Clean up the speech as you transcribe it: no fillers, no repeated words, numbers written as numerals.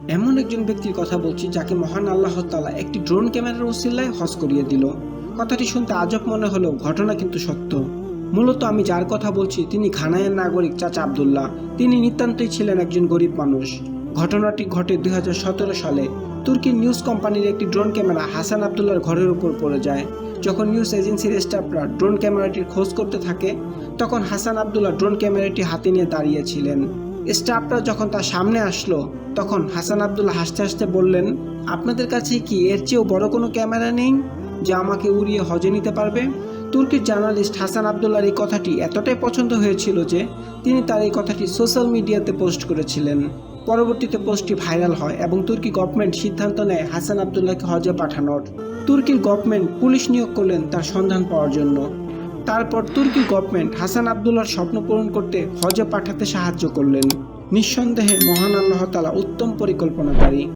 এমন একজন ব্যক্তির কথা বলছি যাকে মহান আল্লাহ তাআলা একটি ড্রোন ক্যামেরার উসিলায় হজ করিয়ে দিল। কথাটি শুনতে আজব মনে হলেও ঘটনা কিন্তু সত্য। মূলত আমি যার কথা বলছি তিনি ঘানায়ের নাগরিক চাচা আব্দুল্লাহ। তিনি নিতান্তই ছিলেন একজন গরিব মানুষ। ঘটনাটি ঘটে 2017 সালে। তুর্কির নিউজ কোম্পানির একটি ড্রোন ক্যামেরা হাসান আব্দুল্লাহর ঘরের উপর পড়ে যায়। যখন নিউজ এজেন্সির স্টাফরা ড্রোন ক্যামেরাটির খোঁজ করতে থাকে, তখন হাসান আব্দুল্লাহ ড্রোন ক্যামেরাটি হাতে নিয়ে দাঁড়িয়েছিলেন। স্টাফরা যখন তার সামনে আসলো, তখন হাসান আব্দুল্লাহ হাসতে হাসতে বললেন, আপনাদের কাছে কি এর চেয়েও বড় কোনো ক্যামেরা নেই যা আমাকে উড়িয়ে হজে নিতে পারবে? তুর্কির জার্নালিস্ট হাসান আব্দুল্লাহর এই কথাটি এতটাই পছন্দ হয়েছিল যে তিনি তার এই কথাটি সোশ্যাল মিডিয়াতে পোস্ট করেছিলেন। পরবর্তীতে পোস্টটি ভাইরাল হয় এবং তুর্কি গভর্নমেন্ট সিদ্ধান্ত নেয় হাসান আব্দুল্লাহকে হজে পাঠানোর। তুর্কির গভর্নমেন্ট পুলিশ নিয়োগ করলেন তার সন্ধান পাওয়ার জন্য। তারপর তুর্কি গভর্নমেন্ট হাসান আব্দুল্লাহর স্বপ্ন পূরণ করতে হজে পাঠাতে সাহায্য করলেন। নিঃসন্দেহে মহান আল্লাহ তাআলা উত্তম পরিকল্পনাকারী।